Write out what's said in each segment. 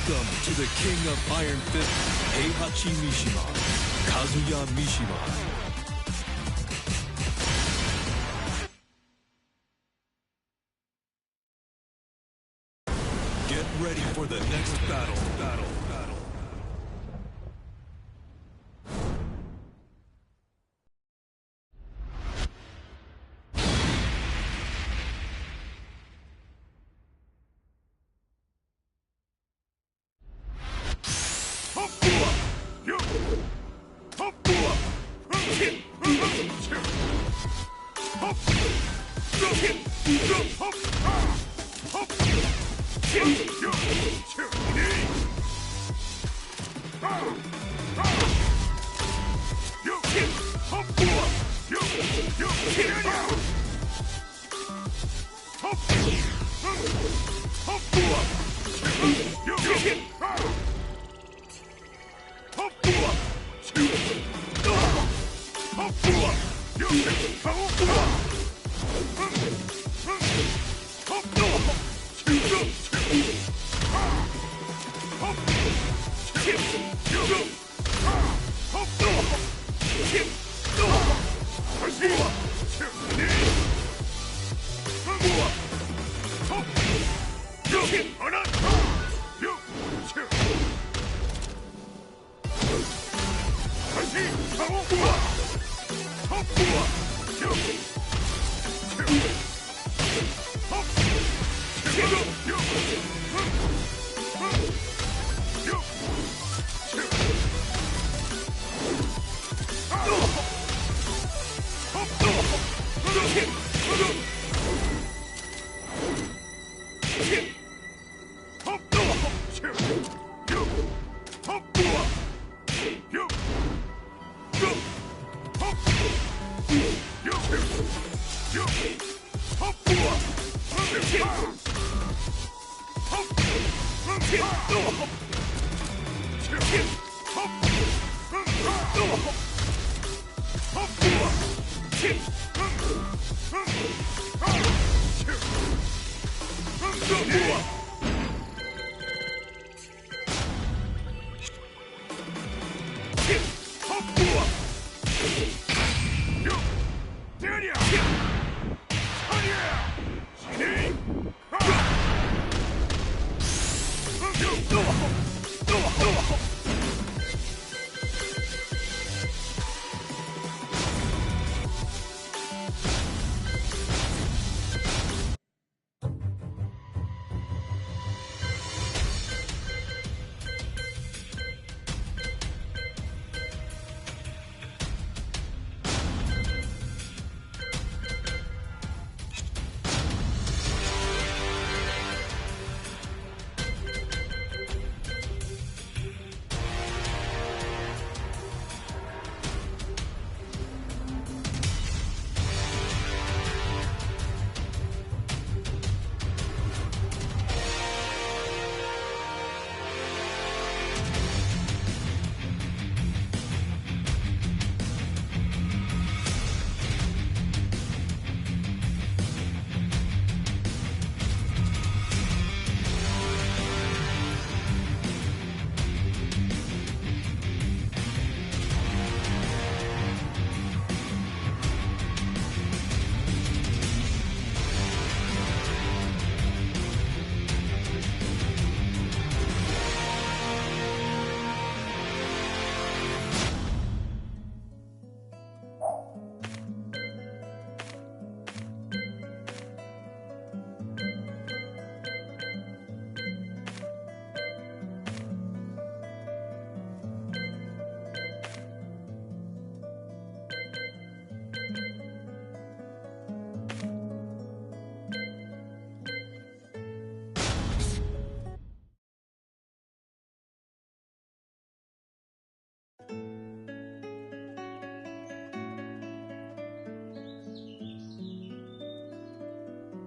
Welcome to the King of Iron Fist, Heihachi Mishima, Kazuya Mishima. Get ready for the next battle.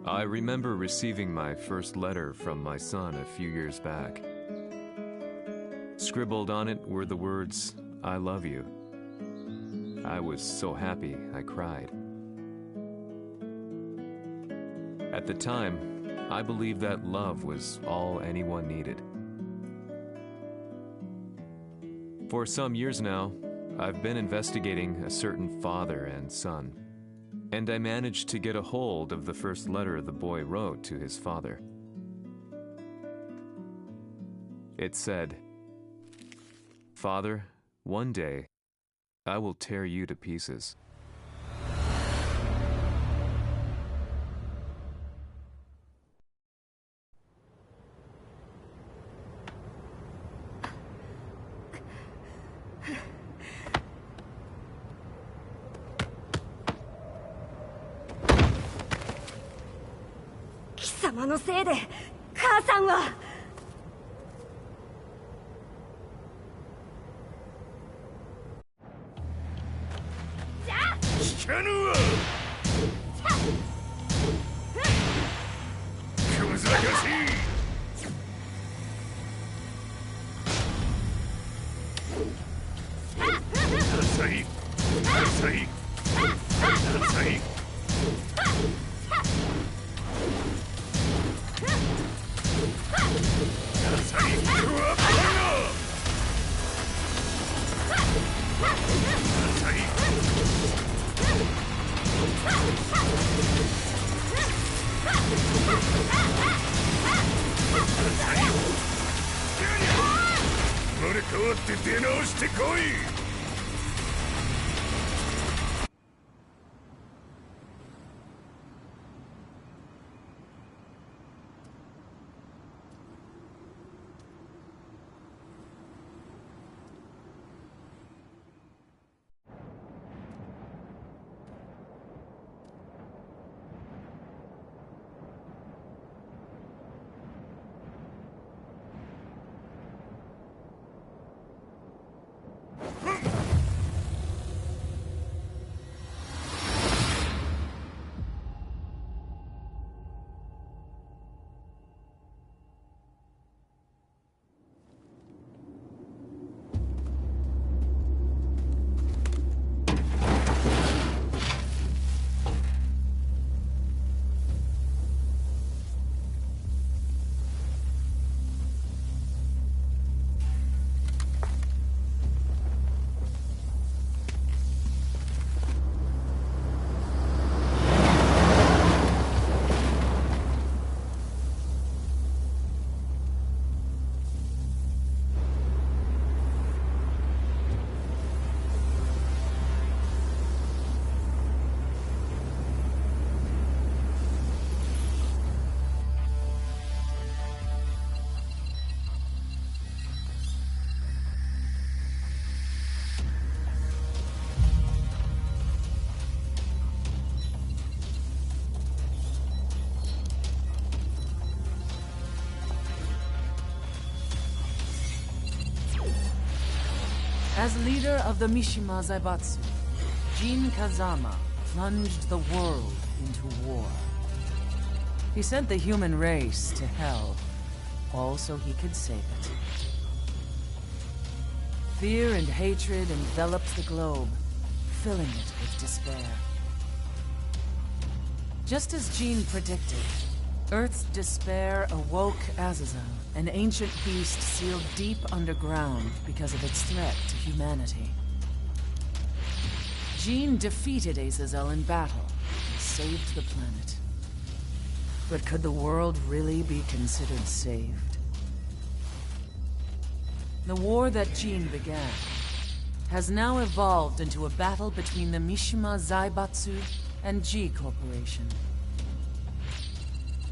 I remember receiving my first letter from my son a few years back. Scribbled on it were the words, "I love you." I was so happy I cried. At the time, I believed that love was all anyone needed. For some years now, I've been investigating a certain father and son, and I managed to get a hold of the first letter the boy wrote to his father. It said, "Father, one day, I will tear you to pieces." Kisamaのせいで母さんは。聞かぬわ。小賢しい。浅い。浅い。浅い。生まれ変わって出直してこい。As leader of the Mishima Zaibatsu, Jin Kazama plunged the world into war. He sent the human race to hell, all so he could save it. Fear and hatred enveloped the globe, filling it with despair. Just as Jin predicted, Earth's despair awoke Azazel, an ancient beast sealed deep underground because of its threat to humanity. Jin defeated Azazel in battle and saved the planet. But could the world really be considered saved? The war that Jin began has now evolved into a battle between the Mishima Zaibatsu and G Corporation.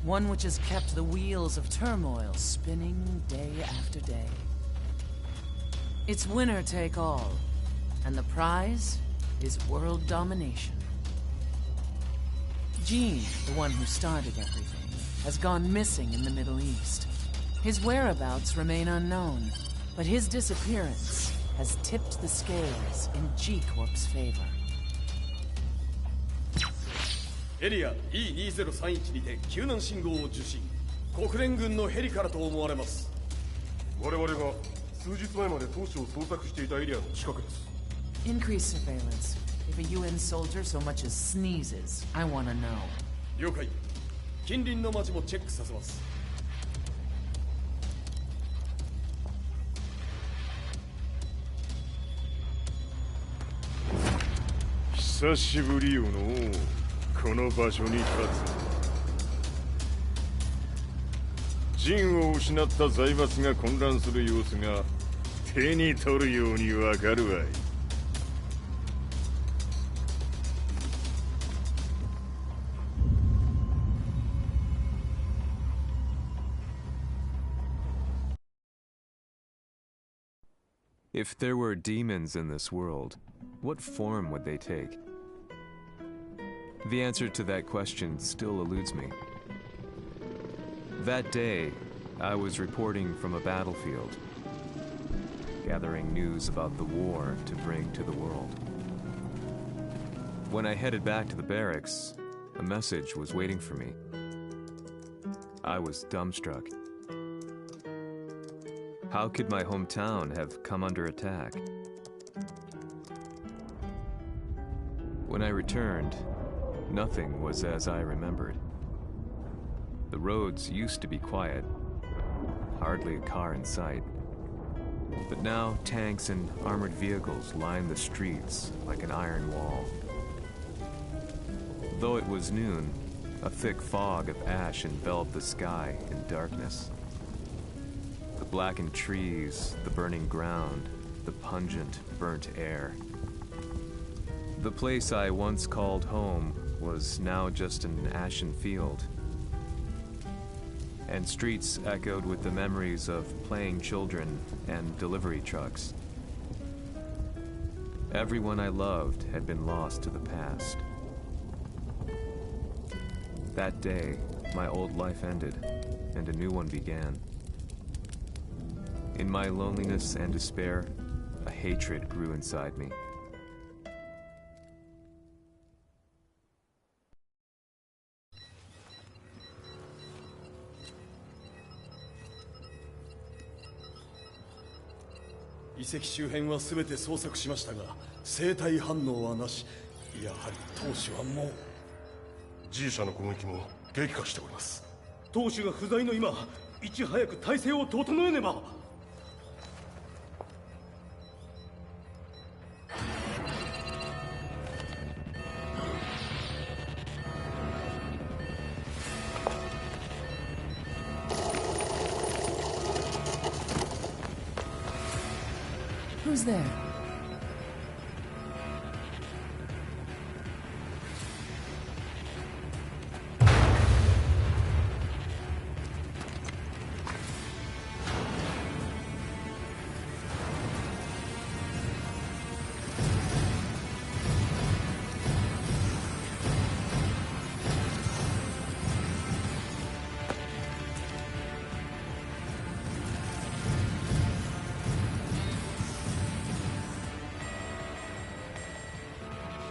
One which has kept the wheels of turmoil spinning day after day. It's winner take all, and the prize is world domination. Jin, the one who started everything, has gone missing in the Middle East. His whereabouts remain unknown, but his disappearance has tipped the scales in G-Corp's favor. エリア E2031 にて救難信号を受信。国連軍のヘリからと思われます。我々が数日前まで当初を捜索していたエリアの近くです。Increase surveillance. If a UN soldier so much as sneezes, I want to know. 了解。近隣の町もチェックさせます。久しぶりよのこの場所に立つ。陣を失った財閥が混乱する様子が手に取るようにわかるわい。If there were demons in this world, what form would they take? The answer to that question still eludes me. That day, I was reporting from a battlefield, gathering news about the war to bring to the world. When I headed back to the barracks, a message was waiting for me. I was dumbstruck. How could my hometown have come under attack? When I returned, nothing was as I remembered. The roads used to be quiet, hardly a car in sight. But now tanks and armored vehicles line the streets like an iron wall. Though it was noon, a thick fog of ash enveloped the sky in darkness. The blackened trees, the burning ground, the pungent, burnt air. The place I once called home was now just an ashen field. And streets echoed with the memories of playing children and delivery trucks. Everyone I loved had been lost to the past. That day, my old life ended, and a new one began. In my loneliness and despair, a hatred grew inside me. The 遺跡周辺は全て捜索しましたが、生体反応はなし。やはり当主はもう。G 社の攻撃も激化しております。当主が不在の今、いち早く体制を整えねば。Who's there?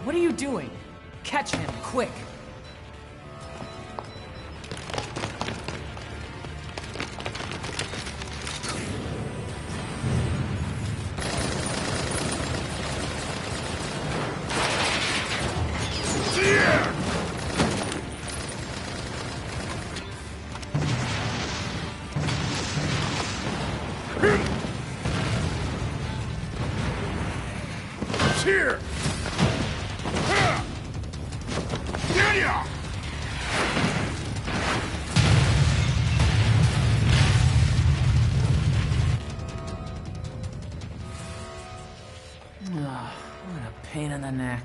What are you doing? Catch him, quick! Here! What a pain in the neck.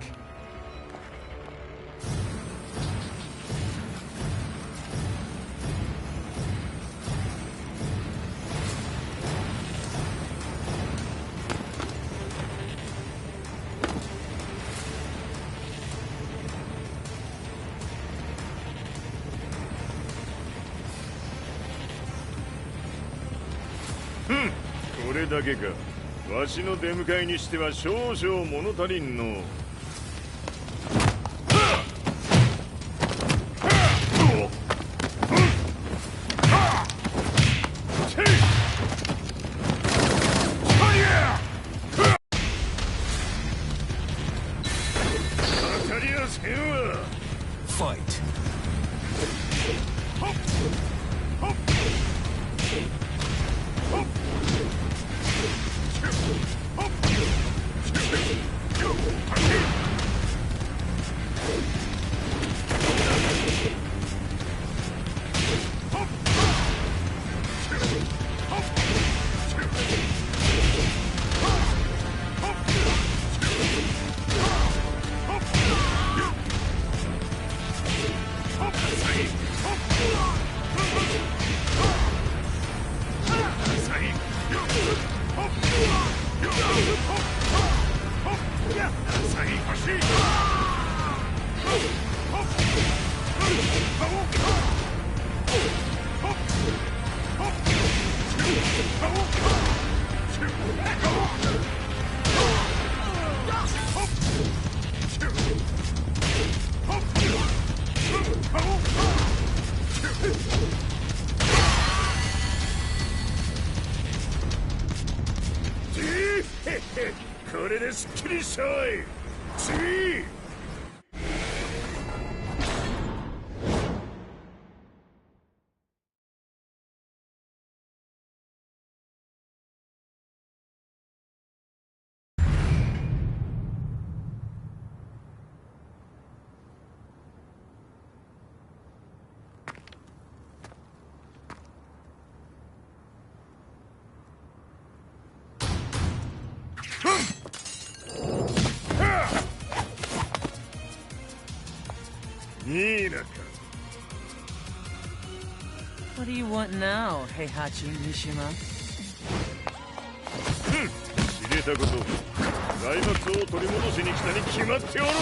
Hmm. これだけか。わしの出迎えにしては少々物足りんの。当たりやせんわ。Fight. これですっきりしたわい。次。What do you want now, Heihachi Mishima? 知れたこと、財閥を取り戻しに来たに決まっておろう。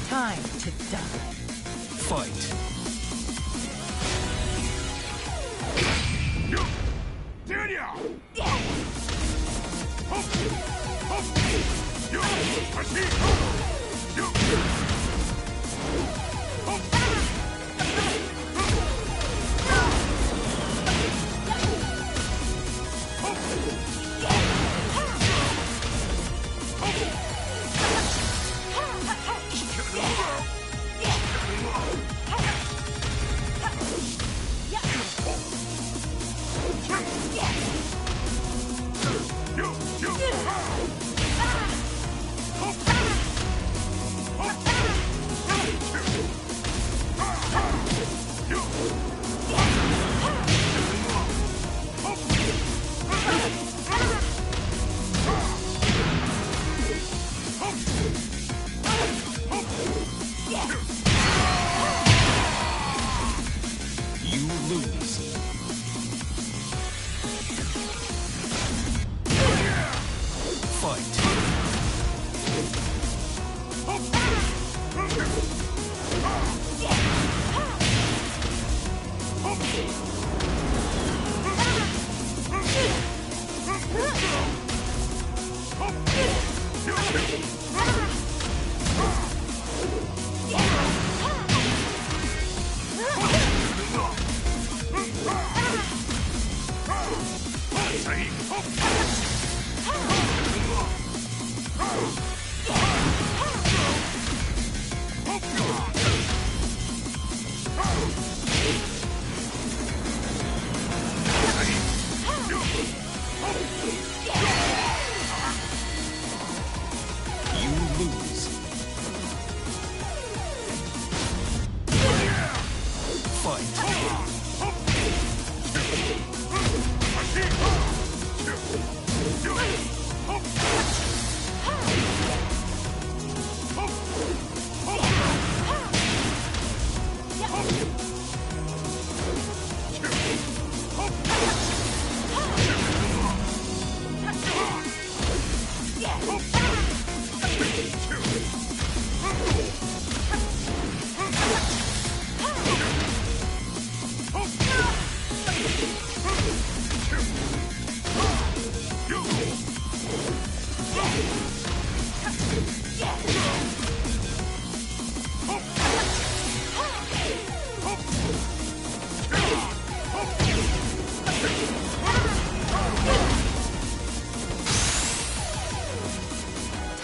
Time to die. Fight.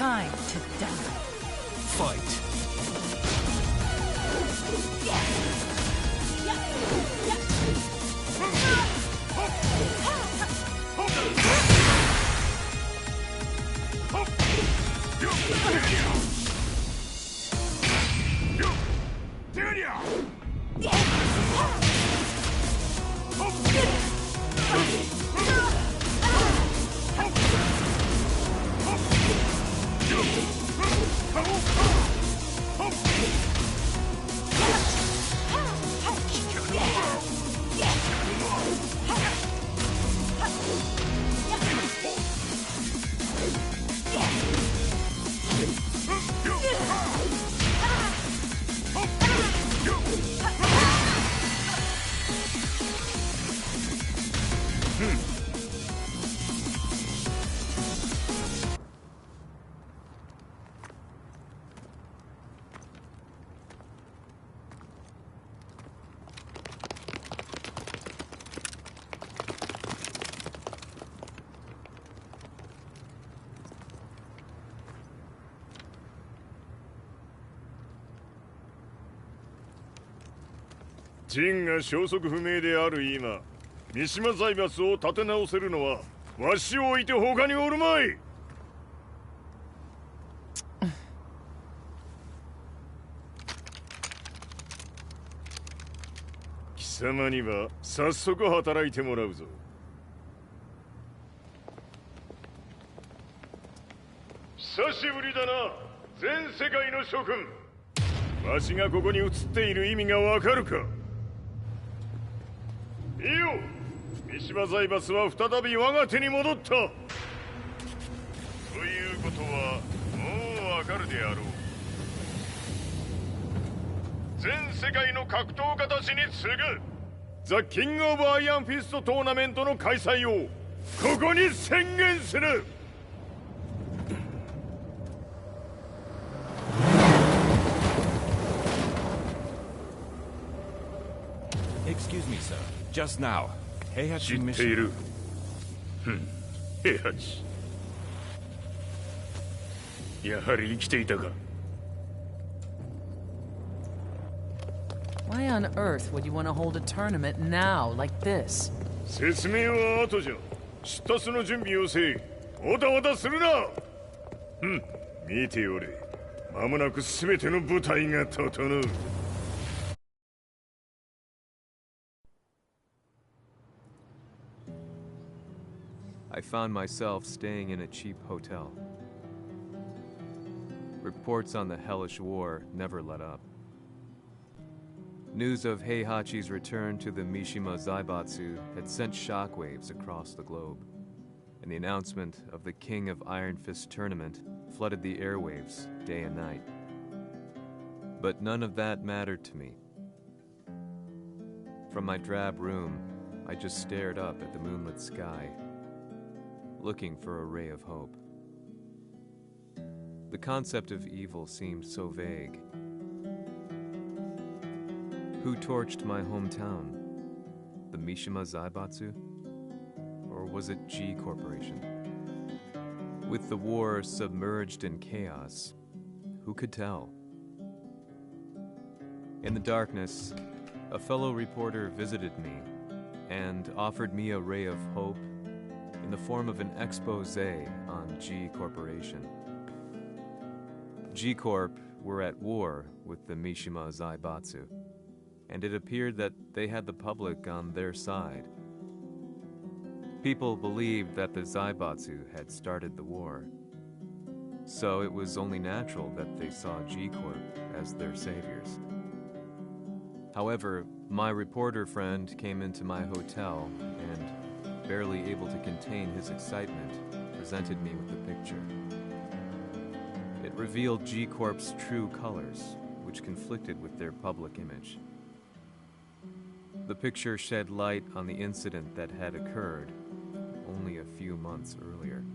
Time to die. Fight. ジンが消息不明である今、三島財閥を立て直せるのはわしを置いて他におるまい。貴様には早速働いてもらうぞ。久しぶりだな、全世界の諸君。わしがここに映っている意味がわかるか。いいよ、三島財閥は再び我が手に戻った。ということはもうわかるであろう。全世界の格闘家たちに次ぐザ・キング・オブ・アイアンフィストトーナメントの開催をここに宣言する。Excuse me, sir. Just now, Heihachi 知ってい mission. る。平八。やはり生きていたか。Why on earth would you want to hold a tournament now, like this? 説明は後じゃ。出立の準備をせい。おたおたするな。見ておれ。間もなく全ての部隊が整う。I found myself staying in a cheap hotel. Reports on the hellish war never let up. News of Heihachi's return to the Mishima Zaibatsu had sent shockwaves across the globe, and the announcement of the King of Iron Fist tournament flooded the airwaves day and night. But none of that mattered to me. From my drab room, I just stared up at the moonlit sky, looking for a ray of hope. The concept of evil seemed so vague. Who torched my hometown? The Mishima Zaibatsu? Or was it G Corporation? With the war submerged in chaos, who could tell? In the darkness, a fellow reporter visited me and offered me a ray of hope in the form of an expose on G Corporation. G Corp were at war with the Mishima Zaibatsu, and it appeared that they had the public on their side. People believed that the Zaibatsu had started the war, so it was only natural that they saw G Corp as their saviors. However, my reporter friend came into my hotel and, barely able to contain his excitement, presented me with the picture. It revealed G Corp's true colors, which conflicted with their public image. The picture shed light on the incident that had occurred only a few months earlier.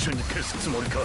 緒に消すつもりか。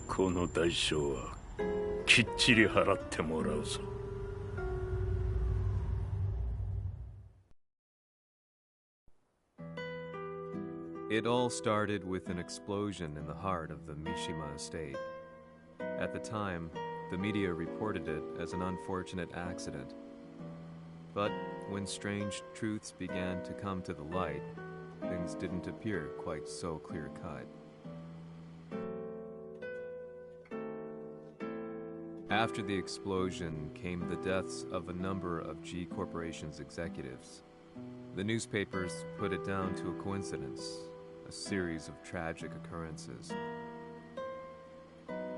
この代償はきっちり払ってもらうぞ。It all started with an explosion in the heart of the Mishima estate. At the time, the media reported it as an unfortunate accident. But when strange truths began to come to the light, things didn't appear quite so clear-cut. After the explosion came the deaths of a number of G Corporation's executives. The newspapers put it down to a coincidence, a series of tragic occurrences.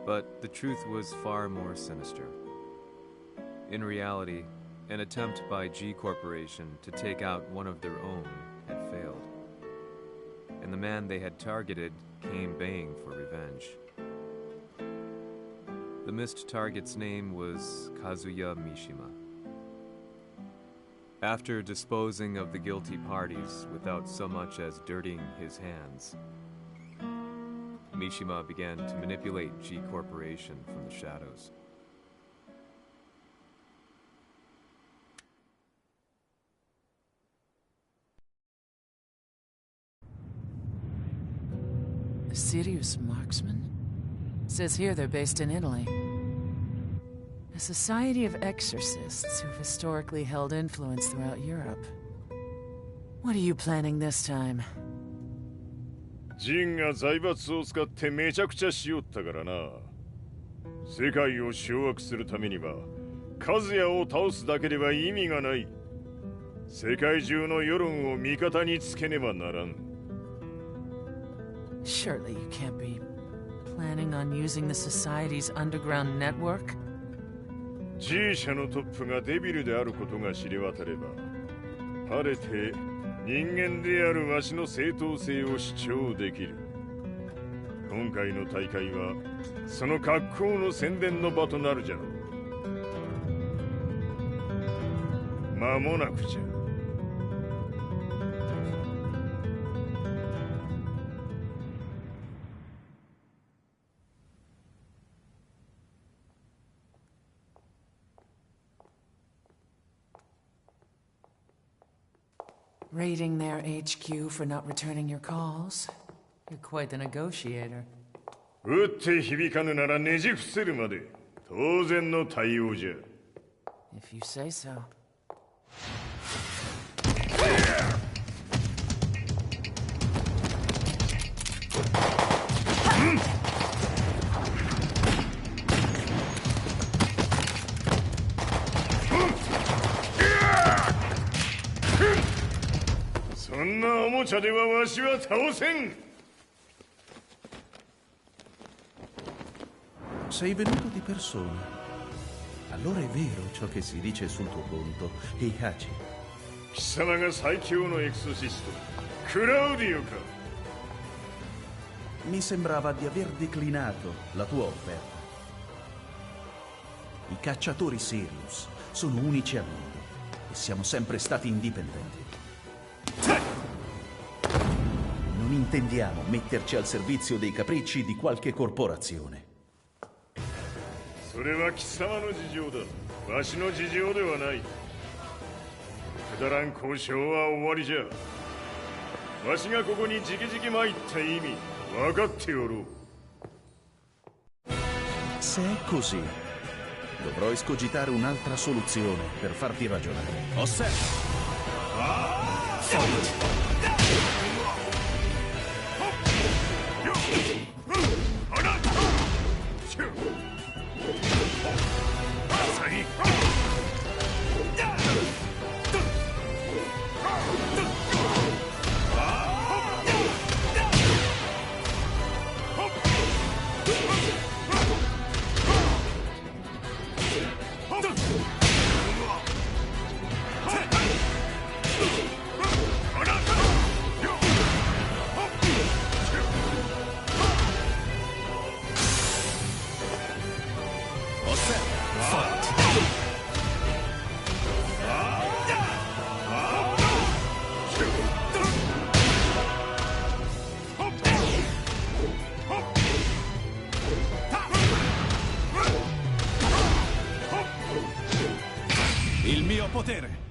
But the truth was far more sinister. In reality, an attempt by G Corporation to take out one of their own had failed. And the man they had targeted came baying for revenge. The missed target's name was Kazuya Mishima. After disposing of the guilty parties without so much as dirtying his hands, Mishima began to manipulate G Corporation from the shadows. A serious marksman? Says here they're based in Italy. A society of exorcists who've historically held influence throughout Europe. What are you planning this time? ジンが財閥を使ってめちゃくちゃしよったからな。世界を掌握するためにはカズヤを倒すだけでは意味がない。世界中の世論を味方につけねばならん。Surely you can't be planning on using the society's underground network? G 社のトップがデビルであることが知れ渡れば、晴れて人間であるわしの正当性を主張できる。今回の大会はその格好の宣伝の場となるじゃろう。間もなくじゃ。Raiding their HQ for not returning your calls. You're quite the negotiator. 撃って響かぬならねじ伏せるまで当然の対応じゃ。 If you say so. そんなおもちゃではわしは倒せん。 Sei venuto di persona. Allora è vero ciò che si dice sul tuo conto, Heihachi. 貴様が最強のエクソシスト、クラウディオか。 Mi sembrava di aver declinato la tua offerta. I cacciatori Sirius sono unici al mondo e siamo sempre stati indipendenti. Non intendiamo metterci al servizio dei capricci di qualche corporazione. それは貴様の事情だ。わしの事情ではない。くだらん交渉は終わりじゃ。わしがここに直々参った意味分かっておろう。 Se è così, dovrò escogitare un'altra soluzione per farti ragionare. Osserva! Il mio potere!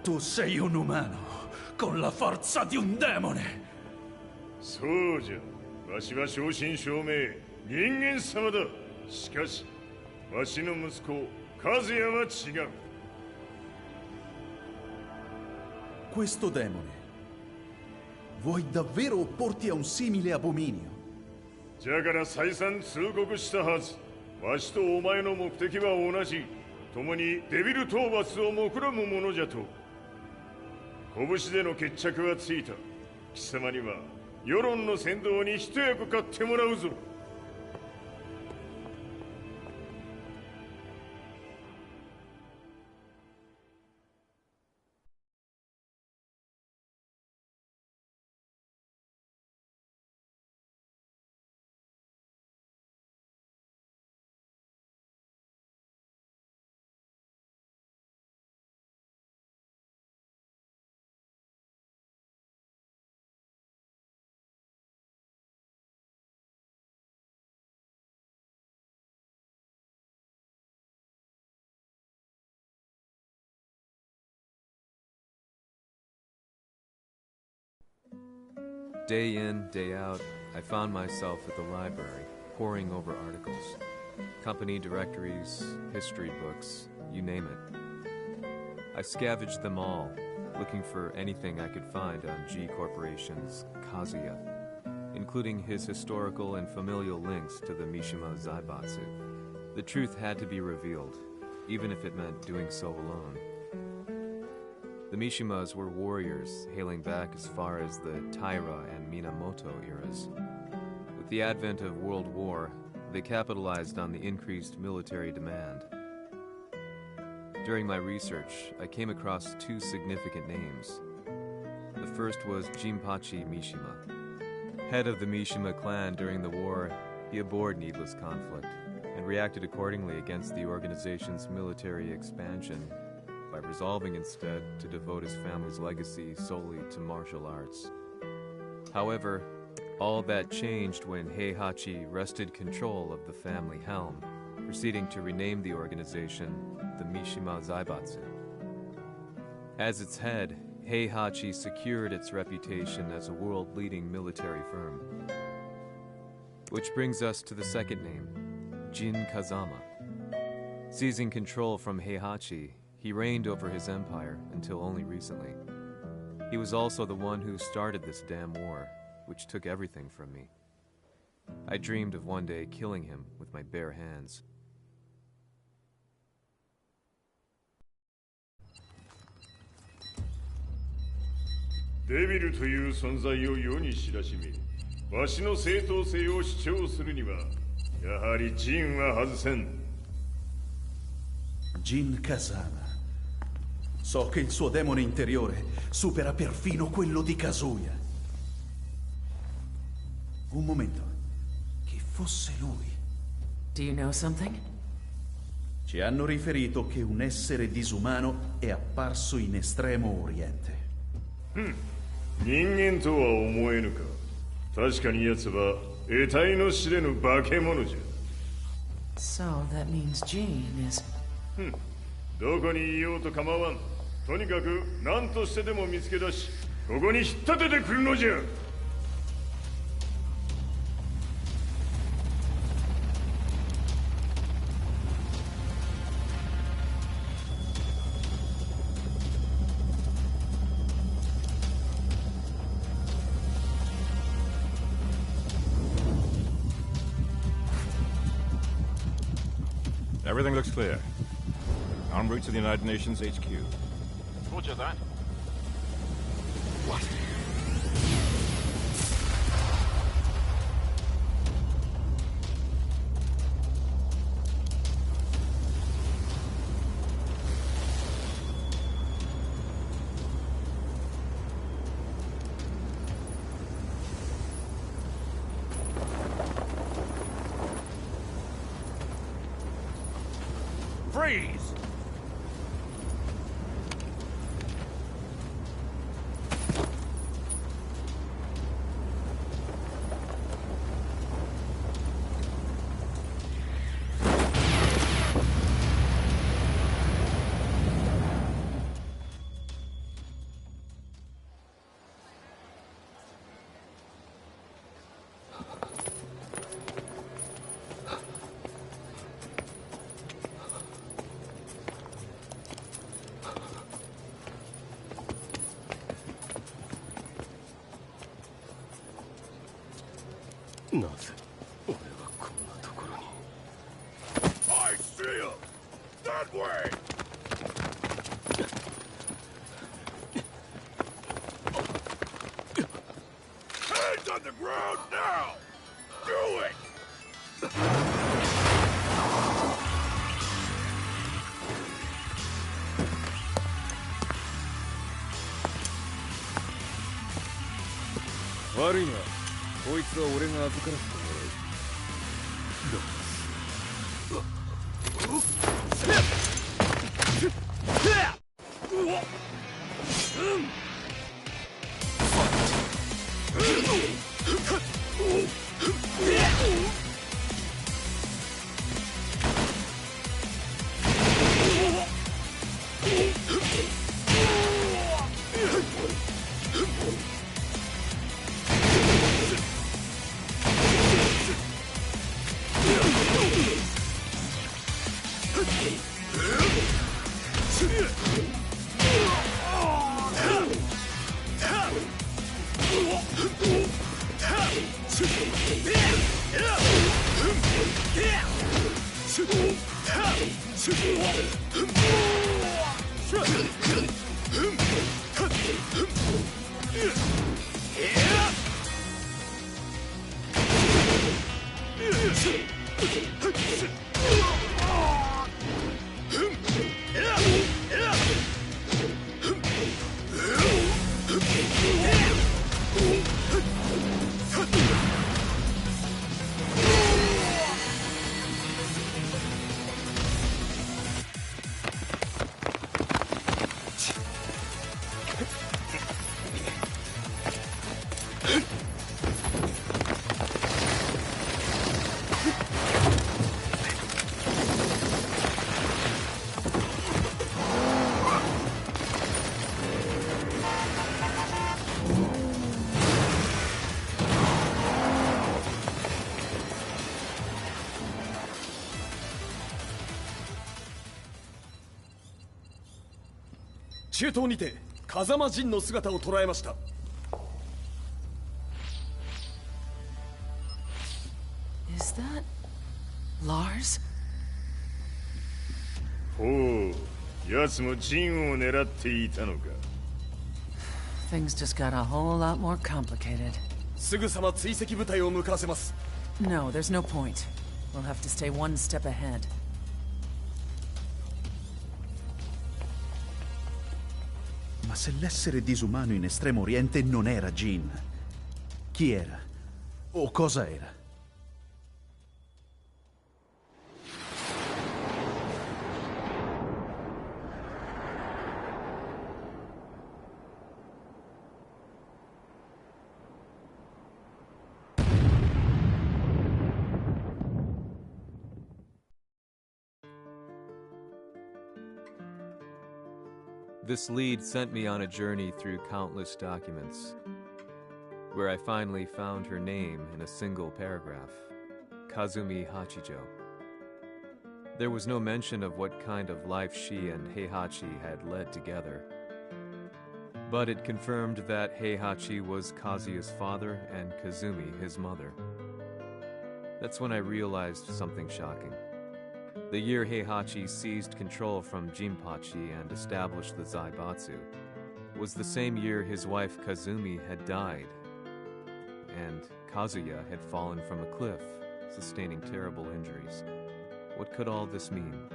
Tu sei un umano con la forza di un demone. そうじゃ。わしは正真正銘人間様だ。しかしわしの息子和也は違う。 Questo demone. Vuoi davvero opporti a un simile abominio? じゃから再三通告したはず。わしとお前の目的は同じ。共にデビル討伐を目論むものじゃと。拳での決着はついた。貴様には世論の先導に一役買ってもらうぞ。Day in, day out, I found myself at the library, poring over articles. Company directories, history books, you name it. I scavenged them all, looking for anything I could find on G Corporation's Kazuya, including his historical and familial links to the Mishima Zaibatsu. The truth had to be revealed, even if it meant doing so alone. The Mishimas were warriors hailing back as far as the Taira and Minamoto eras. With the advent of World War, they capitalized on the increased military demand. During my research, I came across two significant names. The first was Jinpachi Mishima. Head of the Mishima clan during the war, he abhorred needless conflict and reacted accordingly against the organization's military expansion by resolving instead to devote his family's legacy solely to martial arts. However, all that changed when Heihachi wrested control of the family helm, proceeding to rename the organization the Mishima Zaibatsu. As its head, Heihachi secured its reputation as a world-leading military firm. Which brings us to the second name, Jin Kazama. Seizing control from Heihachi, he reigned over his empire until only recently. He was also the one who started this damn war, which took everything from me. I dreamed of one day killing him with my bare hands. Devil という存在を世に知らしめ、わしの正当性を主張するには、やはりジンは外せん。Jin Kazama. So che il suo demone interiore supera perfino quello di Kazuya. Un momento. Chi fosse lui? Do you know something? Ci hanno riferito che un essere disumano è apparso in Estremo Oriente. 人間とは思えぬか。確かに奴は得体の知れぬ化け物じゃ。So that means Jean is... どこにいようと構わん。とにかく何としてでも見つけ出し、ここに引っ立ててくるのじゃ。Everything looks clear. En route to the United Nations HQ. Roger that. What? Freeze! I see him! That way! Hands on the ground now! Do it! Worry not. こいつは俺が預からせてもらう。中東にて風間陣の姿を捉えました。 Is that Lars? ほう、奴もジンを狙っていたのか。 Things just got a whole lot more complicated. すぐさま追跡部隊を向かわせます。 No, there's no point. We'll have to stay one step ahead. Ma se l'essere disumano in Estremo Oriente non era Jin, chi era? O cosa era? This lead sent me on a journey through countless documents, where I finally found her name in a single paragraph, Kazumi Hachijo. There was no mention of what kind of life she and Heihachi had led together, but it confirmed that Heihachi was Kazuya's father and Kazumi his mother. That's when I realized something shocking. The year Heihachi seized control from Jinpachi and established the Zaibatsu was the same year his wife Kazumi had died, and Kazuya had fallen from a cliff, sustaining terrible injuries. What could all this mean?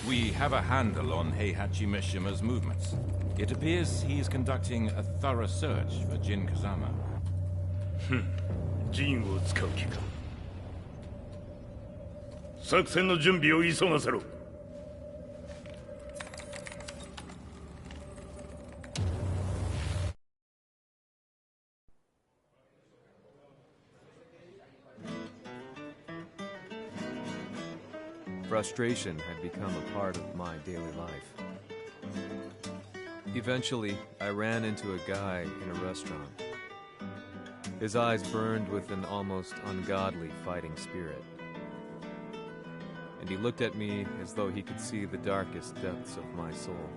We have a handle on Heihachi Mishima's movements. It appears he's conducting a thorough search for Jin Kazama. ジンを使う気か。作戦の準備を急がせろ。 Frustration had become a part of my daily life. Eventually, I ran into a guy in a restaurant. His eyes burned with an almost ungodly fighting spirit. And he looked at me as though he could see the darkest depths of my soul.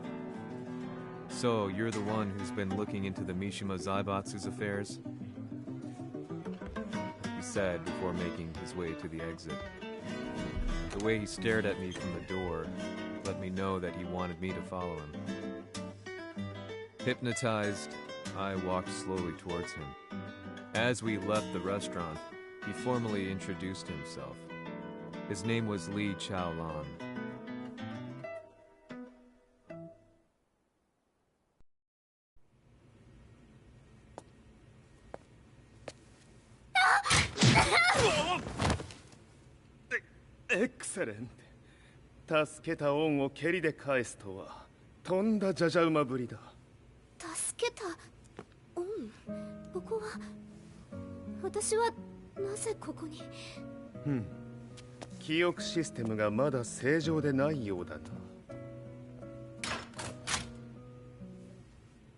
So, you're the one who's been looking into the Mishima Zaibatsu's affairs? He said before making his way to the exit. The way he stared at me from the door let me know that he wanted me to follow him. Hypnotized, I walked slowly towards him. As we left the restaurant, he formally introduced himself. His name was Li Chaolan. Excellent. 助けた恩を蹴りで返すとはとんだじゃじゃ馬ぶりだ。助けた恩？ここは私はなぜここに？記憶システムがまだ正常でないようだな。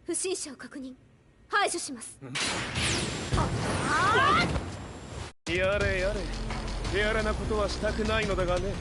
不審者を確認。排除します。やれやれ。手荒なことはしたくないのだがね。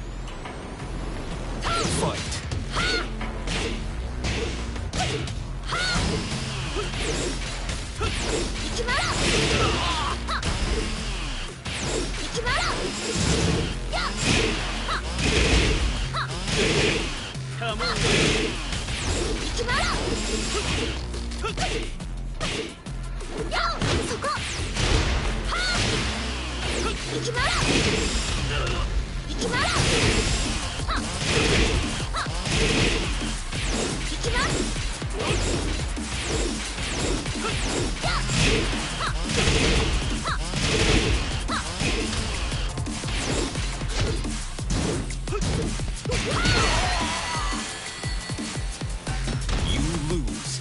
You lose.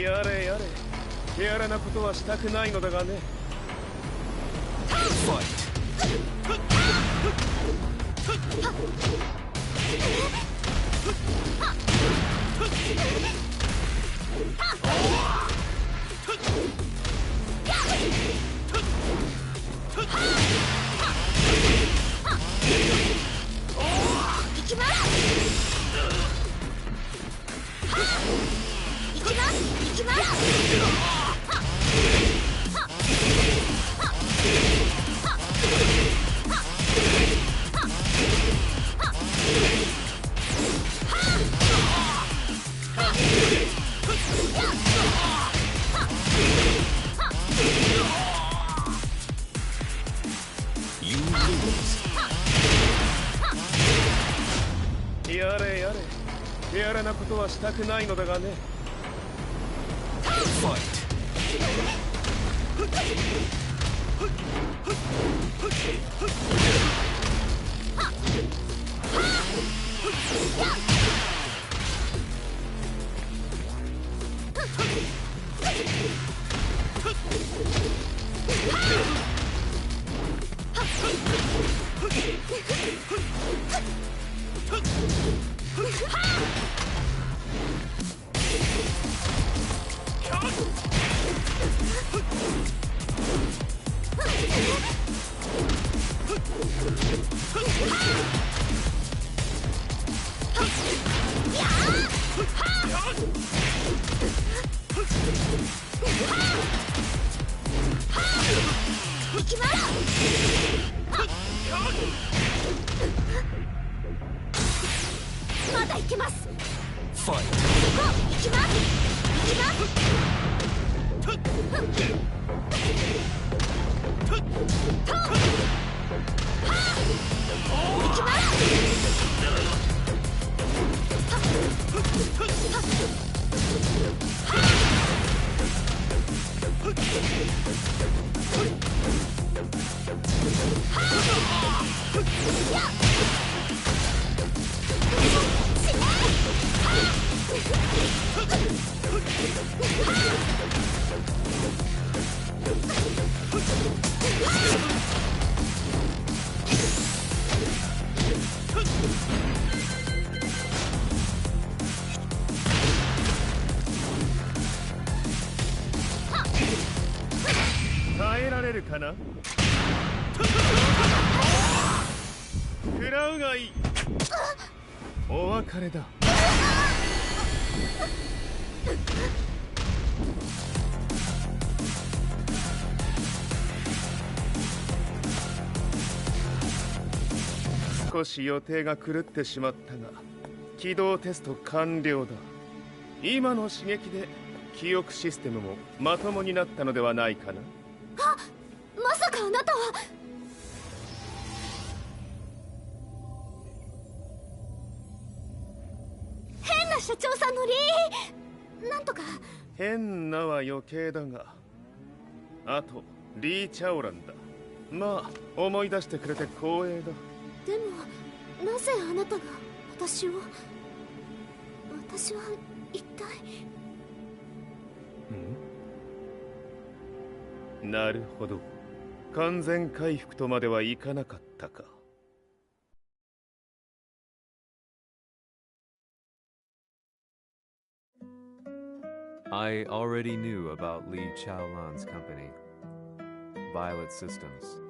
やれやれ、手荒なことはしたくないのだがね。やれやれ、手荒なことはしたくないのだがね。まだ行けます。ファイ行きます。行きます。耐えられるかな。食らうがいい。お別れだ。少し予定が狂ってしまったが、起動テスト完了だ。今の刺激で記憶システムもまともになったのではないかな。あ、まさかあなたは。変な社長さんのなんとか。変なは余計だが、あとリー・チャオランだ。まあ思い出してくれて光栄だ。でもなぜあなたが私は一体。なるほど、完全回復とまではいかなかったか。I already knew about Li Chaolan's company, Violet Systems.